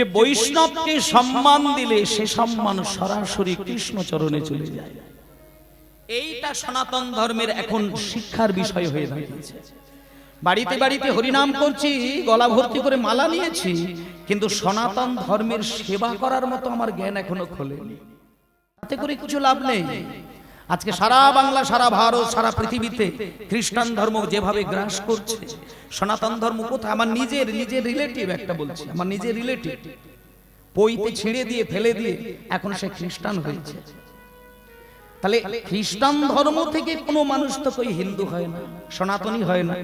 যে বৈষ্ণবকে সম্মান দিলে সে সম্মান সরাসরি কৃষ্ণ চরণে চলে যায়। এইটা সনাতন ধর্মের এখন শিক্ষার বিষয় হয়ে দাঁড়িয়েছে। বাড়িতে বাড়িতে হরিনাম করছি, গলা ভর্তি করে মালা নিয়েছি, কিন্তু সনাতন ধর্মের সেবা করার মতো আমার জ্ঞান এখনো খোলেনি। তাতে করে কিছু লাভ নেই। আজকে সারা বাংলা, সারা ভারত, সারা পৃথিবীতে খ্রিস্টান ধর্ম যেভাবে গ্রাস করছে, সনাতন ধর্ম কোথায়? আমার নিজের রিলেটিভ একটা বলছি, আমার নিজের রিলেটিভ পইতে ছিঁড়ে দিয়ে ফেলে দিয়ে এখন সে খ্রিস্টান হয়েছে। তাহলে খ্রিস্টান ধর্ম থেকে কোনো মানুষ তো কই হিন্দু হয় না, সনাতনী হয় না,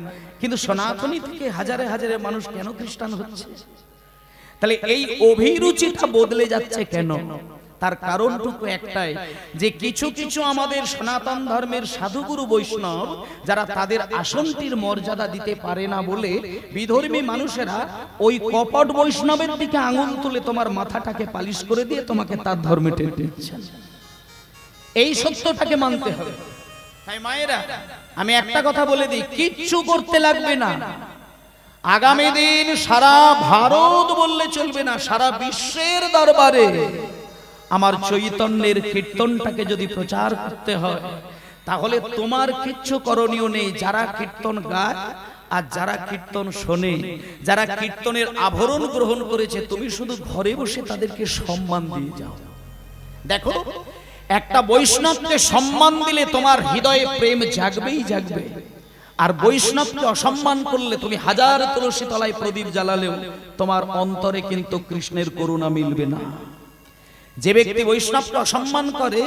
কিন্তু সনাতনী থেকে হাজারে হাজারে মানুষ কেন খ্রিস্টান হচ্ছে? তাহলে এই অভিরুচিটা বদলে যাচ্ছে কেন? তার কারণটুকু একটাই, যে কিছু কিছু আমাদের সনাতন ধর্মের সাধুগুরু বৈষ্ণব যারা তাদের আসনটির মর্যাদা দিতে পারে না বলে বিধর্মী মানুষেরা ওই কপট বৈষ্ণবের দিকে আঙুল তুলে তোমার মাথাটাকে পালিশ করে দিয়ে তোমাকে তার ধর্মে টেনে দিচ্ছে। এই সত্যটাকে মানতে হবে। তাই মায়েরা, আমি একটা কথা বলে দিই, কিচ্ছু করতে লাগবে না। আগামী দিন সারা ভারত বললে চলবে না, সারা বিশ্বের দরবারে আমার চৈতন্যের কীর্তনটাকে যদি প্রচার করতে হয়, তাহলে তোমার কিচ্ছু করণীয় নেই। যারা কীর্তন গায় আর যারা কীর্তন শোনে, যারা কীর্তনের আভরণ গ্রহণ করেছে, তুমি শুধু ঘরে বসে তাদেরকে সম্মান দিয়ে যাও। দেখো, একটা বৈষ্ণবকে সম্মান দিলে তোমার হৃদয়ে প্রেম জাগবেই জাগবে। আর বৈষ্ণবকে অসম্মান করলে তুমি হাজার তুলসী তলায় প্রদীপ জ্বালালেও তোমার অন্তরে কিন্তু কৃষ্ণের করুণা মিলবে না। যে ব্যক্তি বৈষ্ণবকে অসম্মান করে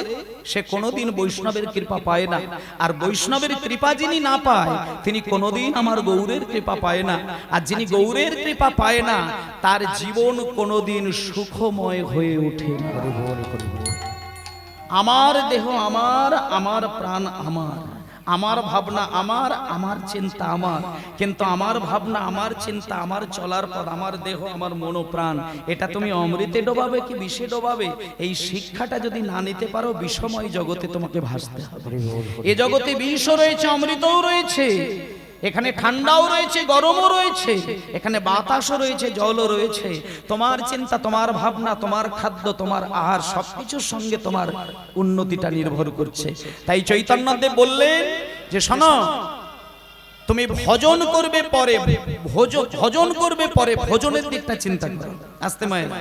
সে কোনোদিন বৈষ্ণবের কৃপা পায় না। আর বৈষ্ণবের কৃপা যিনি না পায় তিনি কোনোদিন আমার গৌরের কৃপা পায় না। আর যিনি গৌরের কৃপা পায় না তার জীবন কোনোদিন সুখময় হয়ে ওঠে না। আমার দেহ আমার, আমার প্রাণ আমার, আমার ভাবনা আমার, আমার চিন্তা আমার, কিন্তু আমার ভাবনা, আমার চিন্তা, আমার চলার পথ, আমার দেহ, আমার মন প্রাণ, এটা তুমি অমৃতে ডোবাবে কি বিষে ডোবাবে? এই শিক্ষাটা যদি না নিতে পারো, বিষময় জগতে তোমাকে ভাসতে হবে। এ জগতে বিষও রয়েছে, অমৃতও রয়েছে, এখানে ঠান্ডাও রয়েছে, গরমও রয়েছে, এখানে বাতাসও রয়েছে, জলও রয়েছে। তোমার চিন্তা, তোমার ভাবনা, তোমার খাদ্য, তোমার আহার, সবকিছুর সঙ্গে তোমার উন্নতিটা নির্ভর করছে। তাই চৈতন্যদেব বললেন যে শোনো, তুমি ভজন করবে পরে, ভজন করবে পরে, ভজনের দিকটা চিন্তা করো। আস্তে মায়ের